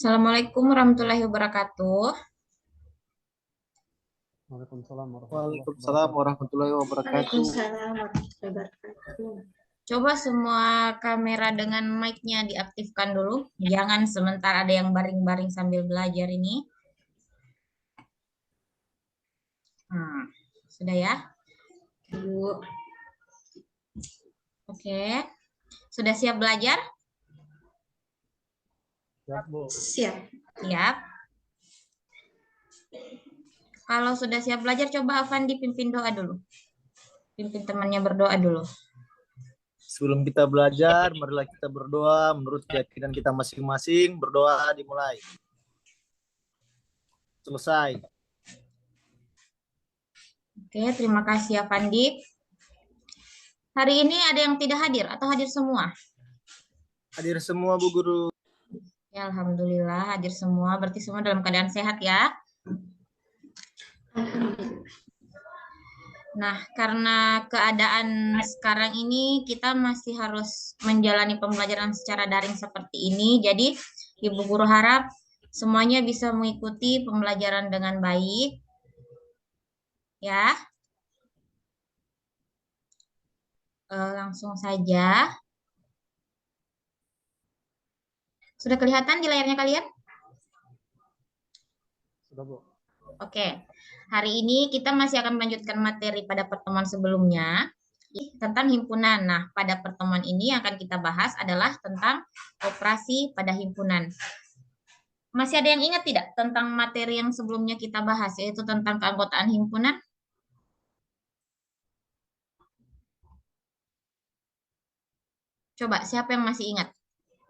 Assalamualaikum warahmatullahi wabarakatuh. Waalaikumsalam warahmatullahi Waalaikumsalam wabarakatuh. warahmatullahi wabarakatuh. Waalaikumsalam warahmatullahi wabarakatuh. Coba semua kamera dengan mic-nya diaktifkan dulu. Jangan sebentar ada yang baring-baring sambil belajar ini. Sudah ya? Bu, Oke. Sudah siap belajar? Siap, Bu. siap. Siap. Kalau sudah siap belajar, coba Afandi pimpin doa dulu. Pimpin temannya berdoa dulu. Sebelum kita belajar, marilah kita berdoa menurut keyakinan kita masing-masing. Berdoa dimulai. Selesai. Oke, terima kasih Afandi. Hari ini ada yang tidak hadir atau hadir semua? Hadir semua, Bu Guru. Ya, alhamdulillah hadir semua. Berarti semua dalam keadaan sehat ya. Nah, karena keadaan sekarang ini kita masih harus menjalani pembelajaran secara daring seperti ini. Jadi, Ibu Guru harap semuanya bisa mengikuti pembelajaran dengan baik. Ya. Langsung saja. Sudah kelihatan di layarnya kalian? Sudah, Bu. Oke. Hari ini kita masih akan melanjutkan materi pada pertemuan sebelumnya tentang himpunan. Nah, pada pertemuan ini yang akan kita bahas adalah tentang operasi pada himpunan. Masih ada yang ingat tidak tentang materi yang sebelumnya kita bahas, yaitu tentang keanggotaan himpunan? Coba, siapa yang masih ingat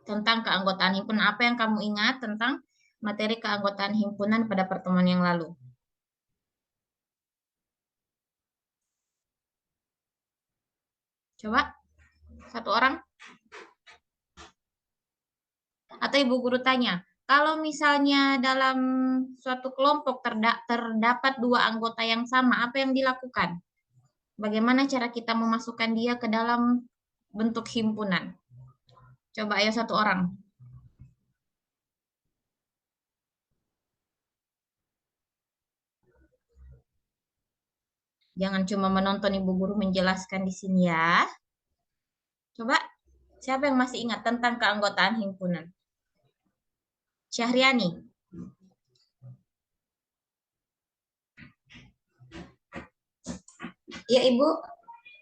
tentang keanggotaan himpunan? Apa yang kamu ingat tentang materi keanggotaan himpunan pada pertemuan yang lalu? Coba, satu orang. Atau Ibu Guru tanya, kalau misalnya dalam suatu kelompok terdapat dua anggota yang sama, apa yang dilakukan? Bagaimana cara kita memasukkan dia ke dalam bentuk himpunan? Coba ayo satu orang. Jangan cuma menonton Ibu Guru menjelaskan di sini ya. Coba, siapa yang masih ingat tentang keanggotaan himpunan? Syahriani. Ya, Ibu.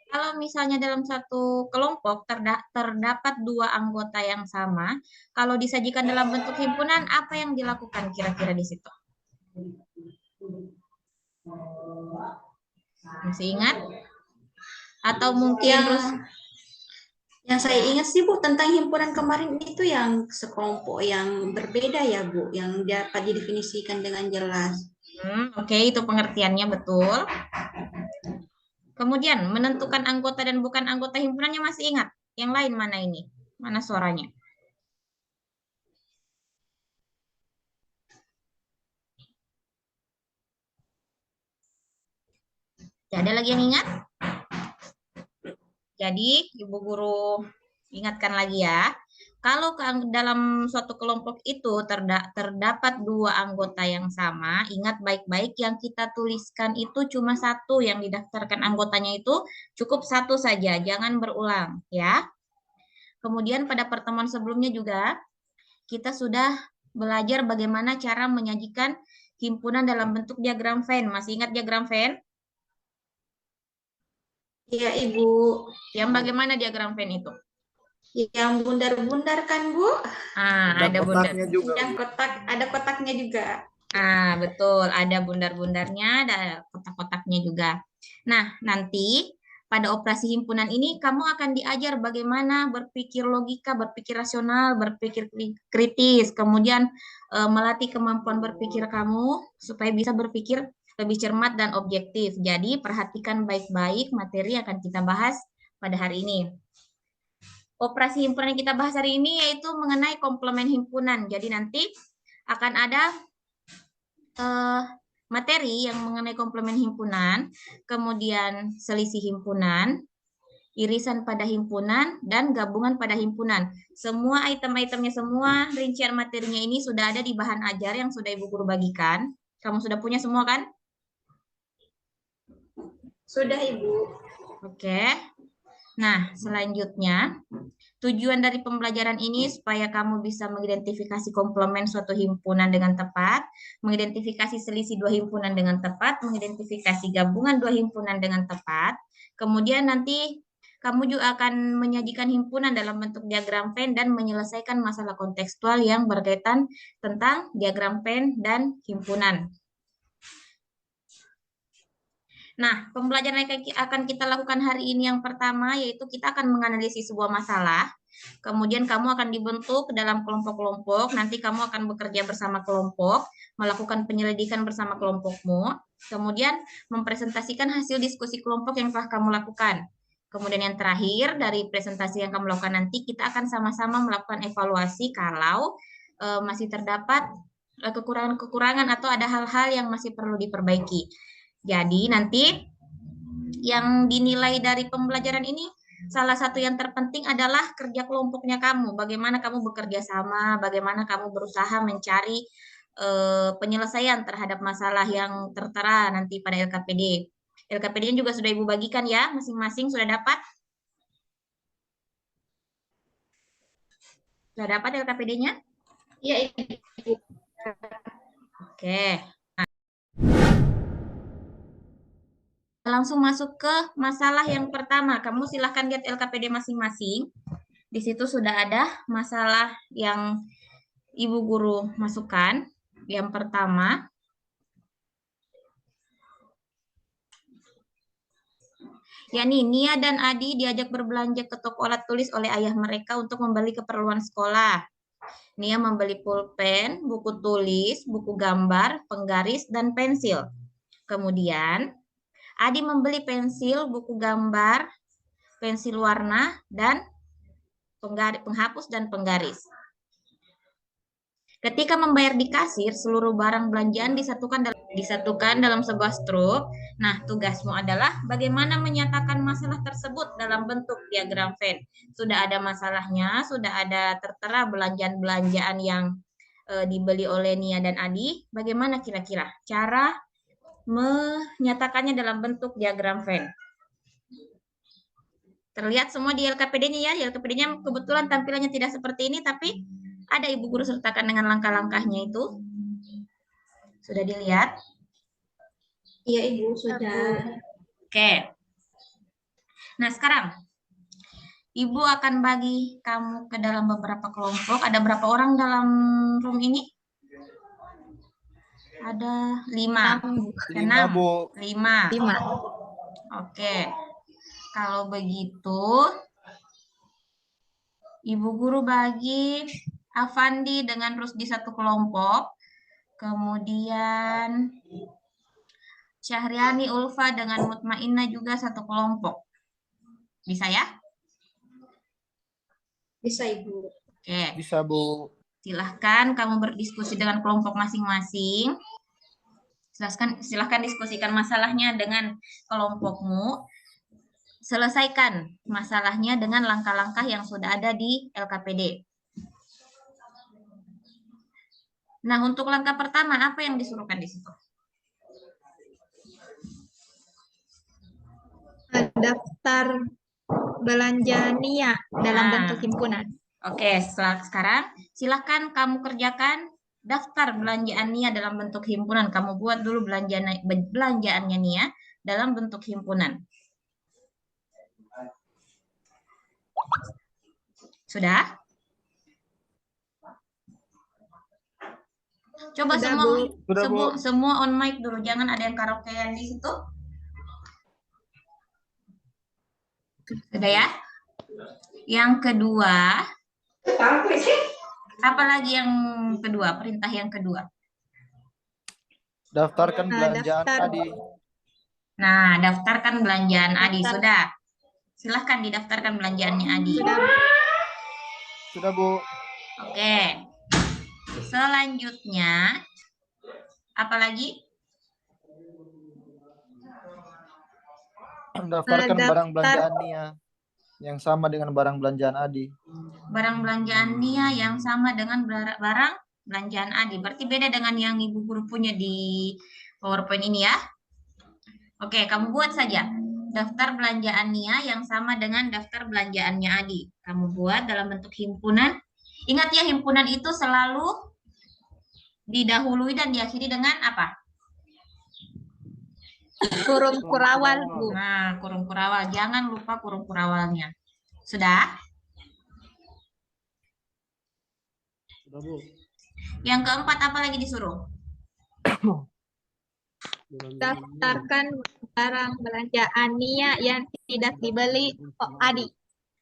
Kalau misalnya dalam satu kelompok terdapat dua anggota yang sama, kalau disajikan dalam bentuk himpunan, apa yang dilakukan kira-kira di situ? Masih ingat? Atau mungkin terus Yang saya ingat sih, Bu, tentang himpunan kemarin itu yang sekelompok yang berbeda ya, Bu, yang dapat didefinisikan dengan jelas. Oke, itu pengertiannya betul. Kemudian menentukan anggota dan bukan anggota himpunannya masih ingat? Yang lain mana ini? Mana suaranya? Tidak ada lagi yang ingat? Jadi, Ibu Guru ingatkan lagi ya. Kalau dalam suatu kelompok itu terdapat dua anggota yang sama, ingat baik-baik yang kita tuliskan itu cuma satu, yang didaftarkan anggotanya itu cukup satu saja, jangan berulang ya. Kemudian pada pertemuan sebelumnya juga kita sudah belajar bagaimana cara menyajikan himpunan dalam bentuk diagram Venn. Masih ingat diagram Venn? Iya, Ibu. Yang bagaimana diagram Venn itu? Yang bundar-bundar kan, Bu? Ada bundar. Kotaknya juga. Yang kotak, ada kotaknya juga. Betul. Ada bundar-bundarnya, ada kotak-kotaknya juga. Nah, nanti pada operasi himpunan ini kamu akan diajar bagaimana berpikir logika, berpikir rasional, berpikir kritis, kemudian melatih kemampuan berpikir kamu supaya bisa berpikir lebih cermat dan objektif. Jadi, perhatikan baik-baik materi yang akan kita bahas pada hari ini. Operasi himpunan yang kita bahas hari ini yaitu mengenai komplement himpunan. Jadi nanti akan ada materi yang mengenai komplement himpunan, kemudian selisih himpunan, irisan pada himpunan, dan gabungan pada himpunan. Semua item-itemnya, semua rincian materinya ini sudah ada di bahan ajar yang sudah Ibu Guru bagikan. Kamu sudah punya semua kan? Sudah, Ibu. Oke. Nah, selanjutnya, tujuan dari pembelajaran ini supaya kamu bisa mengidentifikasi komplement suatu himpunan dengan tepat, mengidentifikasi selisih dua himpunan dengan tepat, mengidentifikasi gabungan dua himpunan dengan tepat. Kemudian nanti kamu juga akan menyajikan himpunan dalam bentuk diagram Venn dan menyelesaikan masalah kontekstual yang berkaitan tentang diagram Venn dan himpunan. Nah, pembelajaran yang akan kita lakukan hari ini yang pertama yaitu kita akan menganalisis sebuah masalah. Kemudian kamu akan dibentuk dalam kelompok-kelompok. Nanti kamu akan bekerja bersama kelompok, melakukan penyelidikan bersama kelompokmu. Kemudian mempresentasikan hasil diskusi kelompok yang telah kamu lakukan. Kemudian yang terakhir dari presentasi yang kamu lakukan nanti kita akan sama-sama melakukan evaluasi kalau masih terdapat kekurangan-kekurangan atau ada hal-hal yang masih perlu diperbaiki. Jadi nanti yang dinilai dari pembelajaran ini salah satu yang terpenting adalah kerja kelompoknya kamu. Bagaimana kamu bekerja sama, bagaimana kamu berusaha mencari penyelesaian terhadap masalah yang tertera nanti pada LKPD. LKPD-nya juga sudah Ibu bagikan ya, masing-masing sudah dapat? Sudah dapat LKPD-nya? Iya, Ibu. Oke. Langsung masuk ke masalah yang pertama. Kamu silahkan lihat LKPD masing-masing. Di situ sudah ada masalah yang Ibu Guru masukkan. Yang pertama, yakni Nia dan Adi diajak berbelanja ke toko alat tulis oleh ayah mereka untuk membeli keperluan sekolah. Nia membeli pulpen, buku tulis, buku gambar, penggaris, dan pensil. Kemudian, Adi membeli pensil, buku gambar, pensil warna, dan penghapus dan penggaris. Ketika membayar di kasir, seluruh barang belanjaan disatukan dalam sebuah struk. Nah, tugasmu adalah bagaimana menyatakan masalah tersebut dalam bentuk diagram Venn. Sudah ada masalahnya, sudah ada tertera belanjaan-belanjaan yang dibeli oleh Nia dan Adi. Bagaimana kira-kira cara menyatakannya dalam bentuk diagram Venn? Terlihat semua di LKPD-nya ya. LKPD-nya kebetulan tampilannya tidak seperti ini, tapi ada Ibu Guru sertakan dengan langkah-langkahnya itu. Sudah dilihat? Iya, Ibu, sudah. Oke. Nah, sekarang Ibu akan bagi kamu ke dalam beberapa kelompok. Ada berapa orang dalam room ini? Ada 5. 5, Bu. 5. Oke. Kalau begitu, Ibu Guru bagi Avandi dengan Rusdi satu kelompok. Kemudian Syahriani Ulfa dengan Mutmainah juga satu kelompok. Bisa ya? Bisa, Ibu. Oke. Bisa, Bu. Silahkan kamu berdiskusi dengan kelompok masing-masing. Silahkan diskusikan masalahnya dengan kelompokmu. Selesaikan masalahnya dengan langkah-langkah yang sudah ada di LKPD. Nah, untuk langkah pertama, apa yang disuruhkan di situ? Daftar belanja Nia dalam Nah. bentuk himpunan. Oke, sekarang silahkan kamu kerjakan daftar belanjaan Nia dalam bentuk himpunan. Kamu buat dulu belanjaannya Nia dalam bentuk himpunan. Sudah? Coba Sudah, semua on mic dulu, jangan ada yang karaokean di situ. Sudah ya? Yang kedua, apa lagi yang kedua? Perintah yang kedua. Daftarkan belanjaan Adi. Nah, daftarkan belanjaan Adi. Sudah. Silahkan didaftarkan belanjaannya Adi. Sudah, Bu. Oke. Selanjutnya, apa lagi? Daftarkan barang belanjaan Nia. Yang sama dengan barang belanjaan Adi. Barang belanjaan Nia yang sama dengan barang belanjaan Adi. Berarti beda dengan yang Ibu Guru punya di PowerPoint ini ya. Oke, kamu buat saja. Daftar belanjaan Nia yang sama dengan daftar belanjaannya Adi. Kamu buat dalam bentuk himpunan. Ingat ya, himpunan itu selalu didahului dan diakhiri dengan apa? Kurung kurawal, Bu. Nah, kurung kurawal. Jangan lupa kurung kurawalnya. Sudah? Sudah, Bu. Yang keempat apa lagi disuruh? Daftarkan barang belanjaan Nia yang tidak dibeli Adi.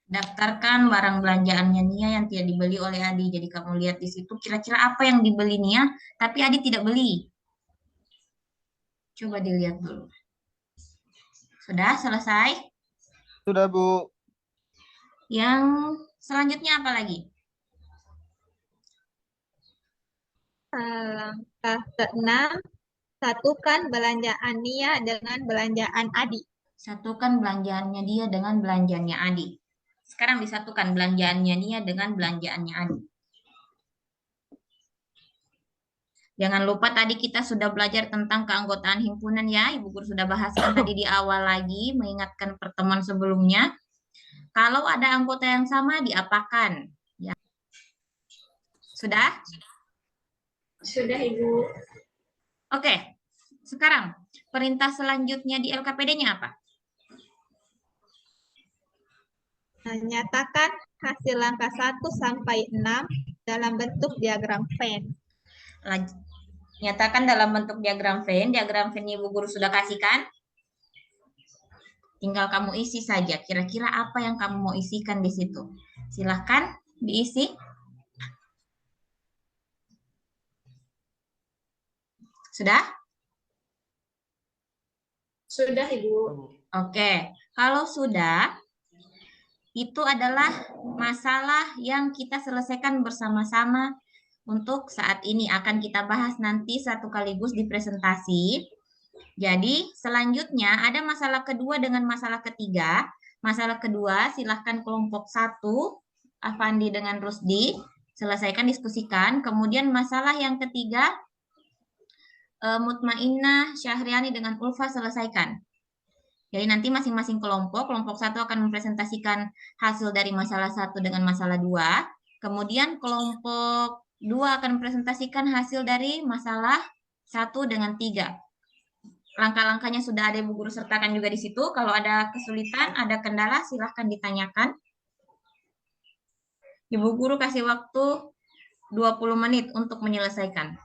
Daftarkan barang belanjaannya Nia yang tidak dibeli oleh Adi. Jadi kamu lihat di situ kira-kira apa yang dibeli Nia, tapi Adi tidak beli. Coba dilihat dulu. Sudah selesai? Sudah, Bu. Yang selanjutnya apa lagi? Langkah ke-6, satukan belanjaan Nia dengan belanjaan Adi. Satukan belanjaannya dia dengan belanjaannya Adi. Sekarang disatukan belanjaannya Nia dengan belanjaannya Adi. Jangan lupa tadi kita sudah belajar tentang keanggotaan himpunan ya. Ibu Guru sudah bahaskan tadi di awal lagi, mengingatkan pertemuan sebelumnya. Kalau ada anggota yang sama, diapakan? Ya. Sudah? Sudah, Ibu. Oke. Sekarang, perintah selanjutnya di LKPD-nya apa? Nyatakan hasil langkah 1 sampai 6 dalam bentuk diagram Venn. Nyatakan dalam bentuk diagram Venn. Diagram Venn Ibu Guru sudah kasihkan. Tinggal kamu isi saja. Kira-kira apa yang kamu mau isikan di situ? Silahkan diisi. Sudah? Sudah, Ibu. Oke. Kalau sudah, itu adalah masalah yang kita selesaikan bersama-sama untuk saat ini. Akan kita bahas nanti satu kaligus di presentasi. Jadi selanjutnya ada masalah kedua dengan masalah ketiga. Masalah kedua silahkan kelompok 1, Avandi dengan Rusdi, selesaikan diskusikan. Kemudian masalah yang ketiga, Mutmainnah, Syahriani dengan Ulfa selesaikan. Jadi nanti masing-masing kelompok 1 akan mempresentasikan hasil dari masalah 1 dengan masalah 2. Kemudian kelompok 2 akan mempresentasikan hasil dari masalah 1 dengan 3. Langkah-langkahnya sudah ada Ibu Guru sertakan juga di situ. Kalau ada kesulitan, ada kendala, silahkan ditanyakan. Ibu Guru kasih waktu 20 menit untuk menyelesaikan.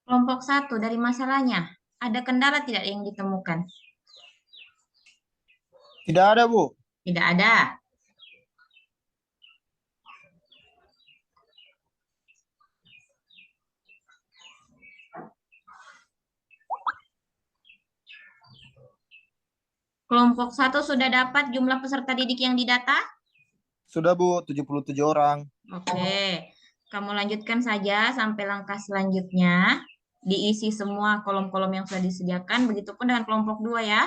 Kelompok 1 dari masalahnya, ada kendala tidak yang ditemukan? Tidak ada, Bu. Tidak ada. Kelompok 1 sudah dapat jumlah peserta didik yang didata? Sudah, Bu. 77 orang. Oke. Kamu lanjutkan saja sampai langkah selanjutnya. Diisi semua kolom-kolom yang sudah disediakan. Begitupun dengan kelompok 2 ya.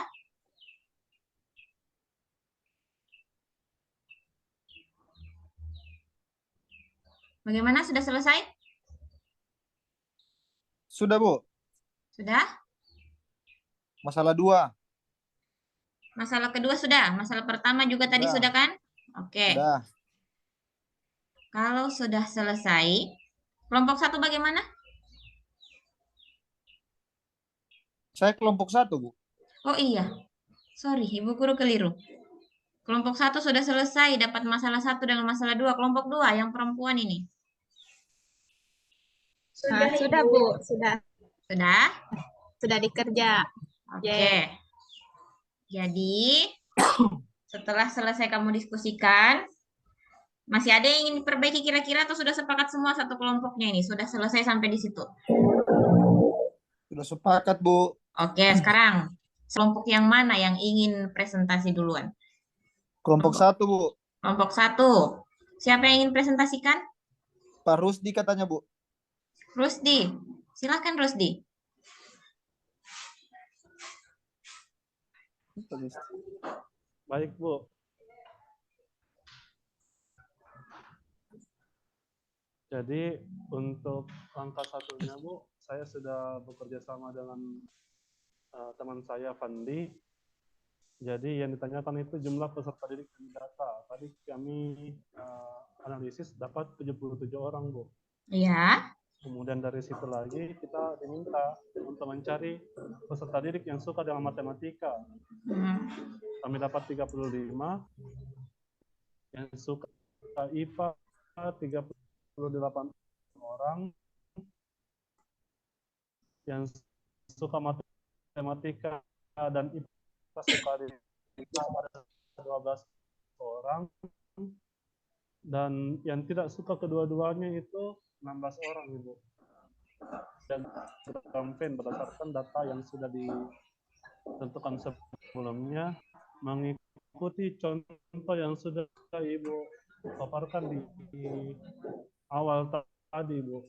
Bagaimana? Sudah selesai? Sudah, Bu. Sudah? Masalah 2. Masalah kedua sudah? Masalah pertama juga tadi sudah kan? Oke. Sudah. Kalau sudah selesai, kelompok 1 bagaimana? Saya kelompok 1, Bu. Oh iya. Sorry, Ibu Guru keliru. Kelompok 1 sudah selesai, dapat masalah 1 dengan masalah 2. Kelompok 2 yang perempuan ini. Sudah, Bu. Sudah. Sudah? Sudah dikerja. Oke. Jadi, setelah selesai kamu diskusikan, masih ada yang ingin diperbaiki kira-kira atau sudah sepakat semua satu kelompoknya ini? Sudah selesai sampai di situ? Sudah sepakat, Bu. Oke, sekarang kelompok yang mana yang ingin presentasi duluan? Kelompok 1, Bu. Kelompok 1. Siapa yang ingin presentasikan? Pak Rusdi katanya, Bu. Rusdi. Silakan Rusdi. Baik, Bu. Jadi untuk langkah satunya, Bu, saya sudah bekerja sama dengan teman saya, Fandi. Jadi yang ditanyakan itu jumlah peserta didik dan data. Tadi kami analisis dapat 77 orang, Bu. Iya. Kemudian dari situ lagi kita diminta untuk mencari peserta didik yang suka dengan matematika. Kami dapat 35, yang suka IPA 38 orang, yang suka matematika dan IPA suka di ada 12 orang, dan yang tidak suka kedua-duanya itu 16 orang, Ibu. Dan campaign berdasarkan data yang sudah ditentukan sebelumnya, mengikuti contoh yang sudah Ibu paparkan di awal tadi, Bu.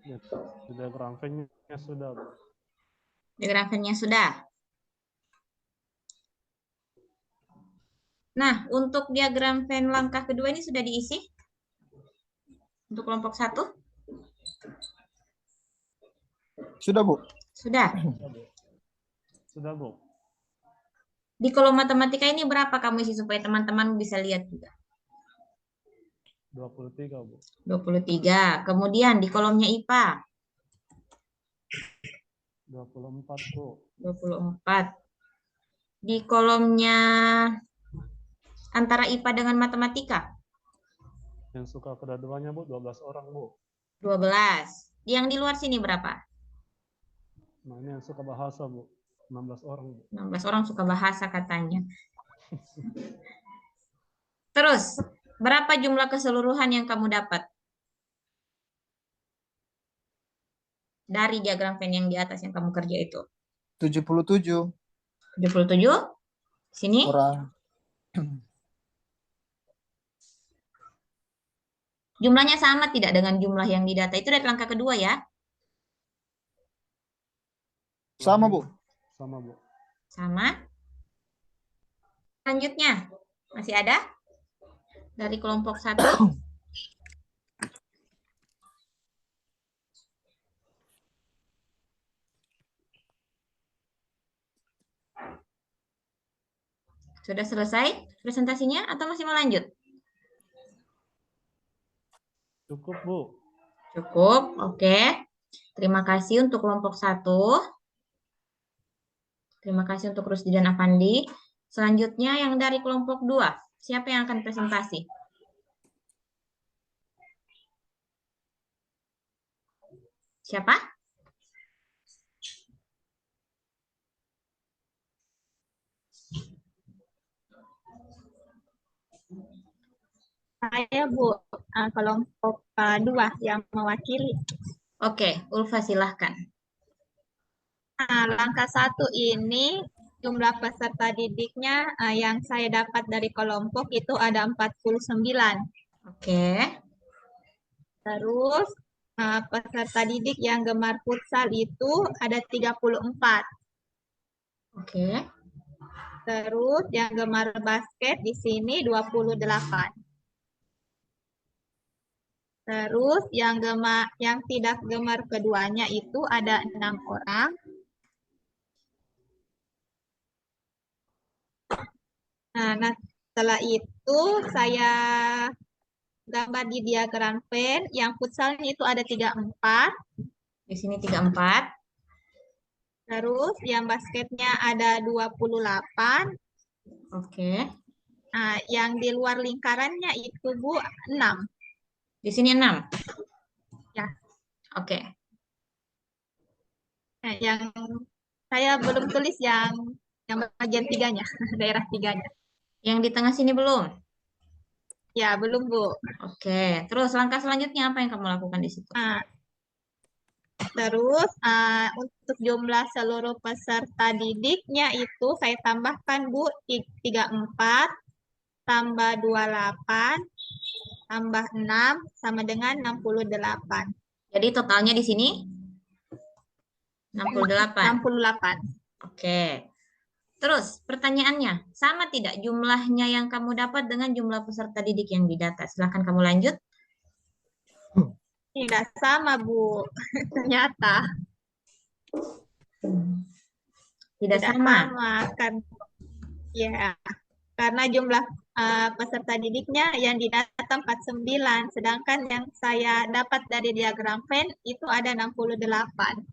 Ya, diagram V-nya sudah, Bu. Diagram V-nya sudah. Nah, untuk diagram Venn langkah kedua ini sudah diisi? Untuk kelompok 1? Sudah, Bu. Sudah. Sudah, Bu. Di kolom matematika ini berapa kamu isi supaya teman-teman bisa lihat juga? 23, Bu. 23. Kemudian di kolomnya IPA? 24, Bu. 24. Di kolomnya antara IPA dengan matematika? Yang suka kedua-duanya, Bu, 12 orang, Bu. 12. Yang di luar sini berapa? Nah, ini yang suka bahasa, Bu. 16 orang, Bu. 16 orang suka bahasa katanya. Terus, berapa jumlah keseluruhan yang kamu dapat? Dari diagram Venn yang di atas yang kamu kerja itu. 77 77? Sini? orang. Jumlahnya sama tidak dengan jumlah yang di data? Itu dari langkah kedua ya? Sama, Bu. Sama, Bu. Sama. Selanjutnya, masih ada? Dari kelompok 1. Sudah selesai presentasinya atau masih mau lanjut? Cukup, Bu. Cukup, oke. Terima kasih untuk kelompok 1. Terima kasih untuk Rusdi dan Avandi. Selanjutnya yang dari kelompok 2. Siapa yang akan presentasi? Siapa? Saya, Bu, kelompok 2 yang mewakili. Oke, Ulfa silahkan. Nah, langkah 1 ini jumlah peserta didiknya yang saya dapat dari kelompok itu ada 49. Oke. Terus peserta didik yang gemar futsal itu ada 34. Oke. Terus yang gemar basket di sini 28. Terus yang tidak gemar keduanya itu ada 6 orang. Nah, setelah itu saya gambar di diagram Venn, yang futsalnya itu ada 34. Di sini 34. Terus yang basketnya ada 28. Oke. Nah, yang di luar lingkarannya itu, Bu, 6. Di sini 6. Ya. Oke. Nah, yang saya belum tulis yang bagian 3-nya, daerah 3-nya. Yang di tengah sini belum? Ya, belum, Bu. Oke. Terus langkah selanjutnya apa yang kamu lakukan di situ? Nah, Terus untuk jumlah seluruh peserta didiknya itu saya tambahkan Bu 34 tambah 28 tambah 6 sama dengan 68. Jadi totalnya di sini 68. 68. Oke. Terus pertanyaannya, sama tidak jumlahnya yang kamu dapat dengan jumlah peserta didik yang didata? Silahkan kamu lanjut. Tidak sama, Bu. Ternyata Tidak tidak sama. kan. Ya, karena jumlah peserta didiknya yang didata 49, sedangkan yang saya dapat dari diagram Venn itu ada 68.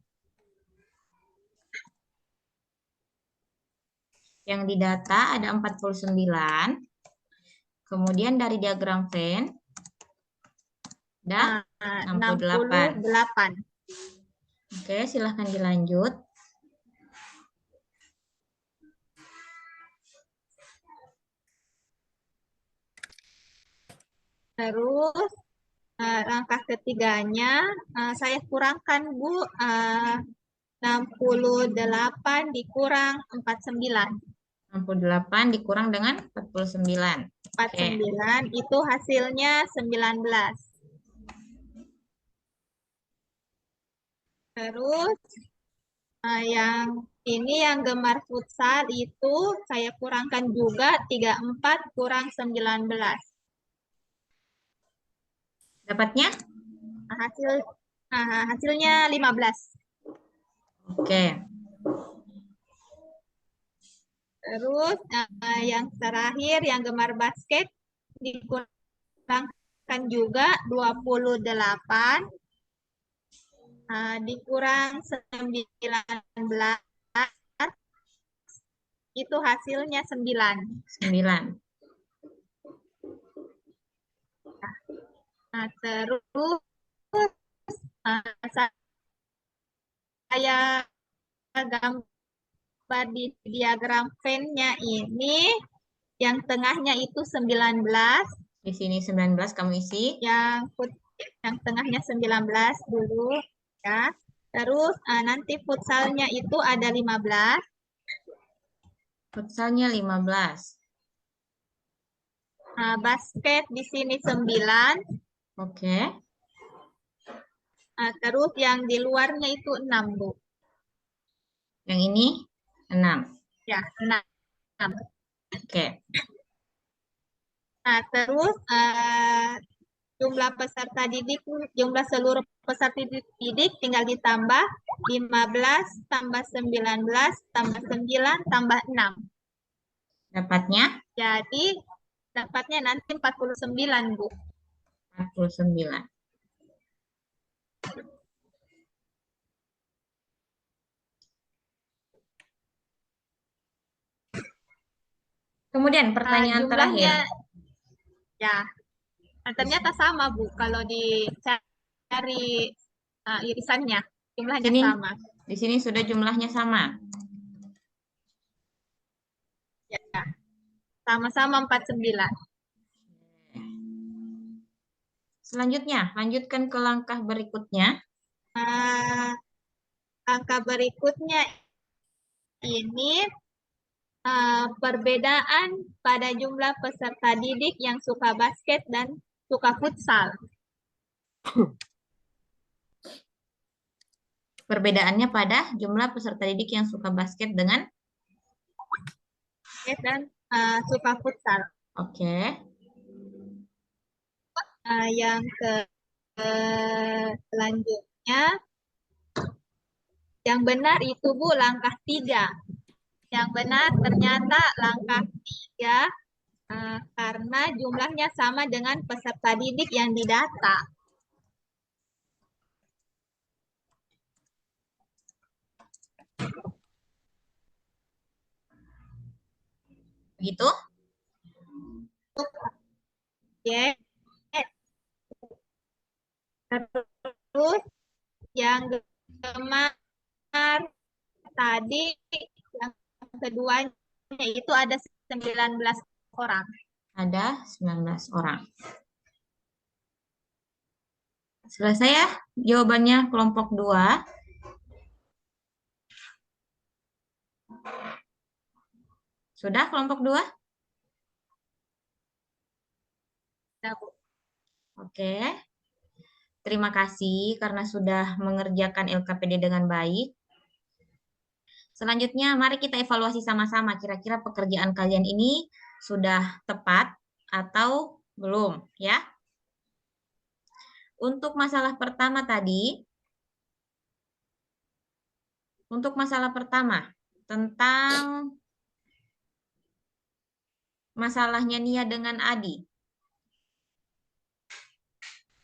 Yang didata ada 49. Kemudian dari diagram Venn ada 68. 68. Oke, silahkan dilanjut. Terus langkah ketiganya saya kurangkan Bu 68 dikurang 49. 68 dikurang dengan 49. 49 itu hasilnya 19. Terus yang ini yang gemar futsal itu saya kurangkan juga 34 kurang 19. Dapatnya? Hasilnya 15. Oke. Terus yang terakhir yang gemar basket dikurangkan juga 28 dikurang 19 itu hasilnya 9. 9. Nah, terus saya gambar di diagram Venn-nya ini yang tengahnya itu 19. Di sini 19 kamu isi. Yang tengahnya 19 dulu ya. Terus nanti futsalnya itu ada 15. Futsalnya 15. Basket di sini 9. Oke. Terus yang di luarnya itu 6, Bu. Yang ini 6. Ya, 6. Oke. Terus jumlah peserta didik, jumlah seluruh peserta didik tinggal ditambah 15 tambah 19 tambah 9 tambah 6. Dapatnya? Jadi dapatnya nanti 49, Bu. 49. Kemudian pertanyaan Jumlahnya, terakhir. ya, ternyata sama, Bu. Kalau dicari irisannya, jumlahnya Sini, sama. di sini sudah jumlahnya sama. Ya, sama-sama 49. Selanjutnya, lanjutkan ke langkah berikutnya. Langkah berikutnya ini perbedaan pada jumlah peserta didik yang suka basket dan suka futsal. Perbedaannya pada jumlah peserta didik yang suka basket dengan Dan suka futsal. Oke. Yang selanjutnya, yang benar itu Bu langkah 3. Yang benar ternyata langkah 3 karena jumlahnya sama dengan peserta didik yang didata. Begitu? Oke. Terus yang gemar tadi yang keduanya itu ada 19 orang. Ada 19 orang. Selesai ya jawabannya kelompok 2. Sudah kelompok 2? Sudah, Bu. Oke. Terima kasih karena sudah mengerjakan LKPD dengan baik. Selanjutnya, mari kita evaluasi sama-sama. Kira-kira pekerjaan kalian ini sudah tepat atau belum, ya? Untuk masalah pertama tadi, tentang masalahnya Nia dengan Adi.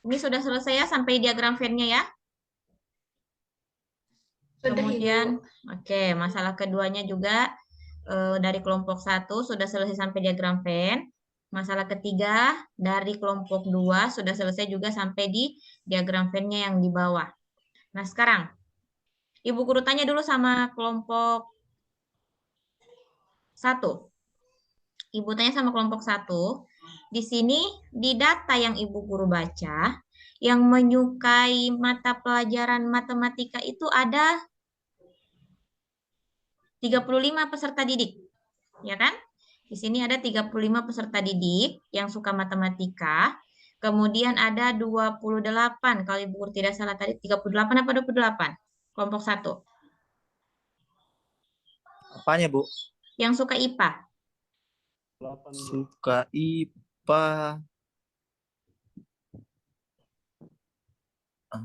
Ini sudah selesai ya sampai diagram Venn-nya ya? Sudah, Kemudian, Ibu. oke, masalah keduanya juga dari kelompok 1 sudah selesai sampai diagram Venn. Masalah ketiga dari kelompok 2 sudah selesai juga sampai di diagram Venn-nya yang di bawah. Nah, sekarang Ibu Guru tanya dulu sama kelompok 1. Ibu tanya sama kelompok 1. Di sini di data yang Ibu Guru baca, yang menyukai mata pelajaran matematika itu ada 35 peserta didik. Ya kan? Di sini ada 35 peserta didik yang suka matematika. Kemudian ada 28. Kalau Ibu Guru tidak salah tadi 38 apa 28? Kelompok 1. Apanya, Bu? Yang suka IPA. 8, Bu. Suka IPA. Ah,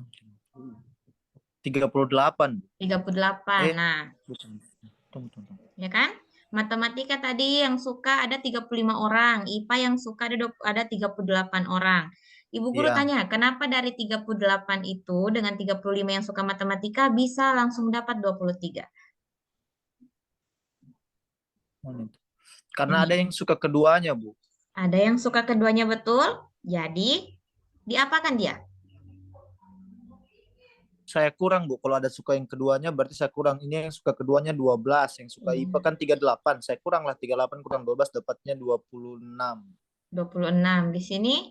38. 38. Nah, Bukan. Tunggu. ya kan? Matematika tadi yang suka ada 35 orang, IPA yang suka ada 38 orang. Ibu Guru Iya. tanya, kenapa dari 38 itu dengan 35 yang suka matematika bisa langsung dapat 23? Karena ada yang suka keduanya, Bu. Ada yang suka keduanya betul, jadi diapakan dia? Saya kurang, Bu. Kalau ada suka yang keduanya, berarti saya kurang. Ini yang suka keduanya 12. Yang suka IPA kan 38. Saya kurang lah. 38 kurang 12, dapatnya 26. 26. Di sini?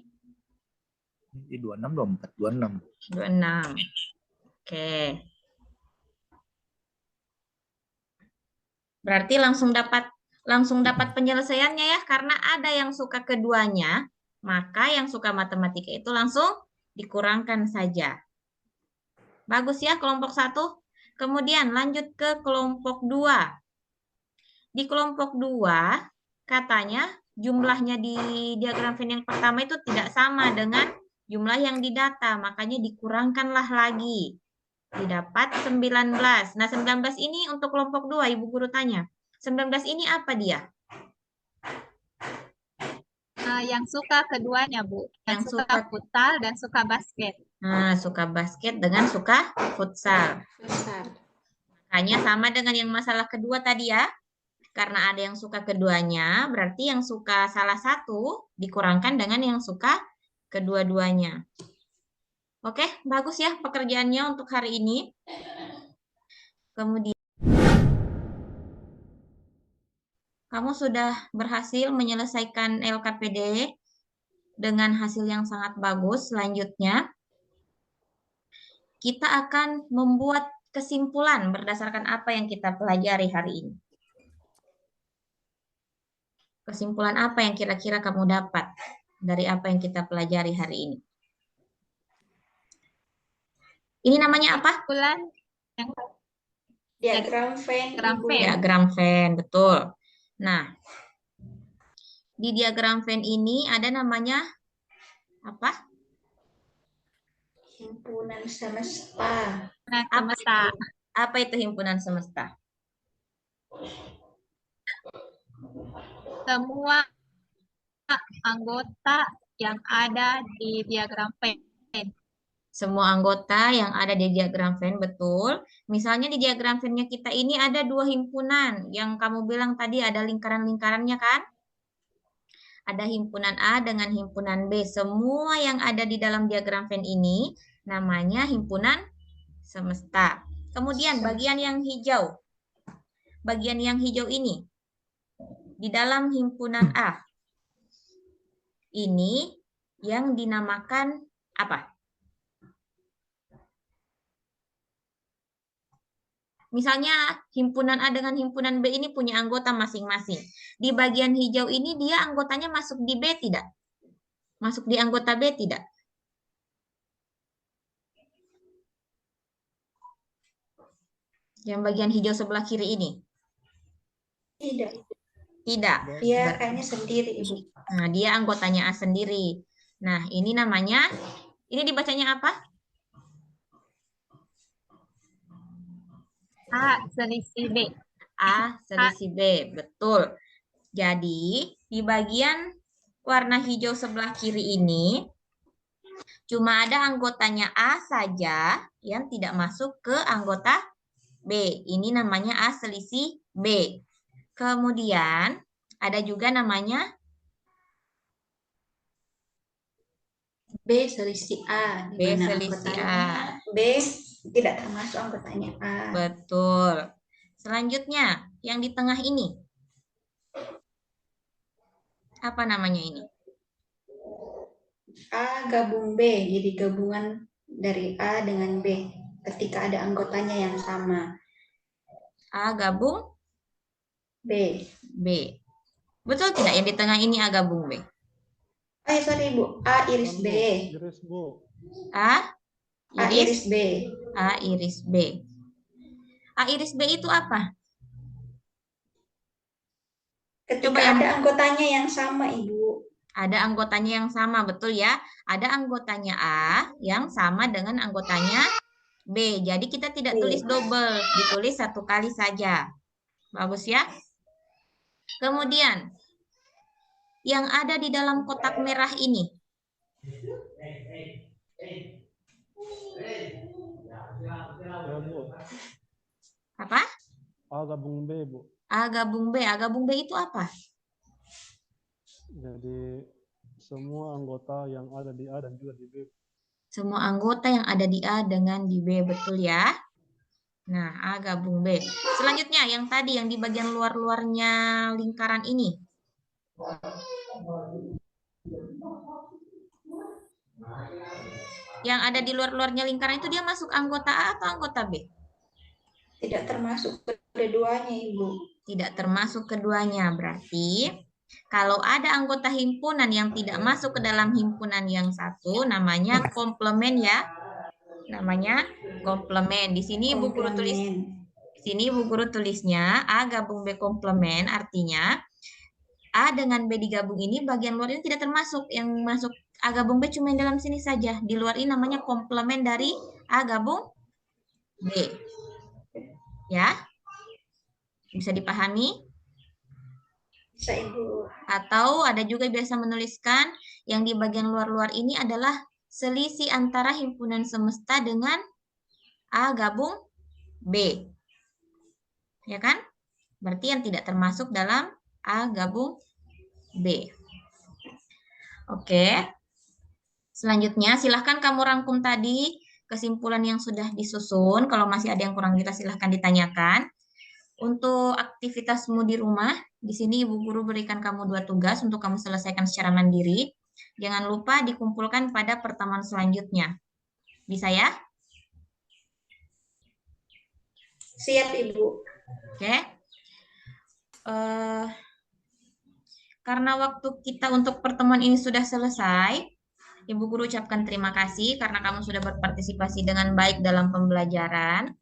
26, 24, 26. 26. Oke. Berarti langsung dapat penyelesaiannya ya, karena ada yang suka keduanya, maka yang suka matematika itu langsung dikurangkan saja. Bagus ya kelompok 1. Kemudian lanjut ke kelompok 2. Di kelompok 2, katanya jumlahnya di diagram Venn yang pertama itu tidak sama dengan jumlah yang di data, makanya dikurangkanlah lagi. Didapat 19. Nah, 19 ini untuk kelompok 2, Ibu Guru tanya. 19 ini apa dia? Yang suka keduanya, Bu. Yang suka futsal dan suka basket. Nah, suka basket dengan suka futsal. Makanya sama dengan yang masalah kedua tadi ya. Karena ada yang suka keduanya, berarti yang suka salah satu dikurangkan dengan yang suka kedua-duanya. Oke, bagus ya pekerjaannya untuk hari ini. Kemudian kamu sudah berhasil menyelesaikan LKPD dengan hasil yang sangat bagus. Selanjutnya, kita akan membuat kesimpulan berdasarkan apa yang kita pelajari hari ini. Kesimpulan apa yang kira-kira kamu dapat dari apa yang kita pelajari hari ini? Ini namanya apa? Kesimpulan yang Diagram Venn. Diagram Venn, betul. Nah, di diagram Venn ini ada namanya apa? Himpunan semesta. Apa itu himpunan semesta? Semua anggota yang ada di diagram Venn. Semua anggota yang ada di diagram Venn, betul. Misalnya di diagram Venn-nya kita ini ada 2 himpunan. Yang kamu bilang tadi ada lingkaran-lingkarannya kan? Ada himpunan A dengan himpunan B. Semua yang ada di dalam diagram Venn ini namanya himpunan semesta. Kemudian bagian yang hijau. Bagian yang hijau ini di dalam himpunan A. Ini yang dinamakan apa? Misalnya himpunan A dengan himpunan B ini punya anggota masing-masing. Di bagian hijau ini dia anggotanya masuk di B tidak? Masuk di anggota B tidak? Yang bagian hijau sebelah kiri ini? Tidak. Tidak. Dia kayaknya sendiri, Ibu. Nah, dia anggotanya A sendiri. Nah, ini namanya, ini dibacanya apa? A selisih B. A selisih B, betul. Jadi, di bagian warna hijau sebelah kiri ini, cuma ada anggotanya A saja yang tidak masuk ke anggota B. Ini namanya A selisih B. Kemudian, ada juga namanya B selisih A, di B mana selisih A. anggotanya B tidak termasuk anggotanya A. Betul. Selanjutnya, yang di tengah ini. Apa namanya ini? A gabung B, jadi gabungan dari A dengan B ketika ada anggotanya yang sama. A gabung B. B. Betul tidak yang di tengah ini A gabung B? Sorry Bu, A iris B. Iris, Bu. A A iris B. A iris B. A iris B itu apa? Ketika Coba yang ada anggotanya yang sama, Ibu. ada anggotanya yang sama, betul ya? Ada anggotanya A yang sama dengan anggotanya B. Jadi kita tidak B. tulis double, ditulis satu kali saja. Bagus ya? Kemudian, yang ada di dalam kotak merah ini. Ya, Bu. Apa? A gabung B, Bu. A gabung B. A gabung B itu apa? Jadi semua anggota yang ada di A dan juga di B. Semua anggota yang ada di A dengan di B, betul ya? Nah, A gabung B. Selanjutnya, yang tadi, yang di bagian luar-luarnya lingkaran ini. Yang ada di luar-luarnya lingkaran itu dia masuk anggota A atau anggota B? Tidak termasuk keduanya, Ibu. Tidak termasuk keduanya. Berarti kalau ada anggota himpunan yang tidak masuk ke dalam himpunan yang satu, namanya komplement ya. Namanya komplement. Di sini Bu Guru tulis, di sini Bu Guru tulisnya A gabung B komplement, artinya A dengan B digabung ini bagian luar ini tidak termasuk. Yang masuk A gabung B cuma yang dalam sini saja. Di luar ini namanya komplement dari A gabung B. Ya? Bisa dipahami? Bisa, Ibu. Atau ada juga biasa menuliskan yang di bagian luar-luar ini adalah selisih antara himpunan semesta dengan A gabung B. Ya kan? Berarti yang tidak termasuk dalam A gabung B. Oke. Selanjutnya, silahkan kamu rangkum tadi kesimpulan yang sudah disusun. Kalau masih ada yang kurang kita silahkan ditanyakan. Untuk aktivitasmu di rumah, di sini Ibu Guru berikan kamu 2 tugas untuk kamu selesaikan secara mandiri. Jangan lupa dikumpulkan pada pertemuan selanjutnya. Bisa ya? Siap, Ibu. Oke. Karena waktu kita untuk pertemuan ini sudah selesai, Ibu Guru ucapkan terima kasih karena kamu sudah berpartisipasi dengan baik dalam pembelajaran.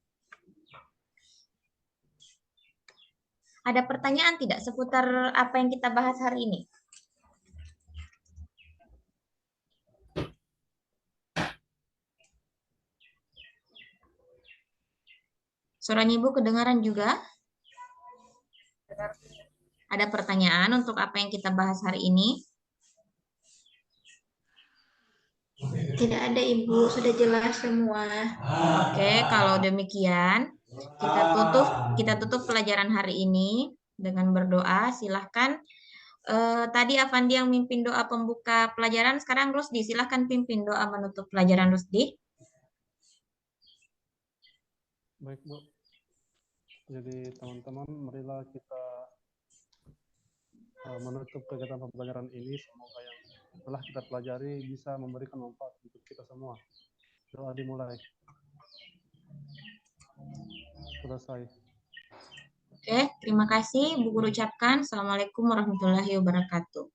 Ada pertanyaan tidak seputar apa yang kita bahas hari ini? Suaranya Ibu kedengaran juga? Ada pertanyaan untuk apa yang kita bahas hari ini? Tidak ada, Ibu. Sudah jelas semua. Oke, kalau demikian kita tutup pelajaran hari ini dengan berdoa. Silahkan tadi Avandi yang mimpin doa pembuka pelajaran, sekarang Rusdi. Silahkan pimpin doa menutup pelajaran Rusdi. Baik, Bu. Jadi teman-teman, marilah kita menutup kegiatan pembelajaran ini. Semoga yang telah kita pelajari bisa memberikan manfaat untuk kita semua. Doa dimulai. selesai. Oke, terima kasih Bu Guru ucapkan. Assalamualaikum warahmatullahi wabarakatuh.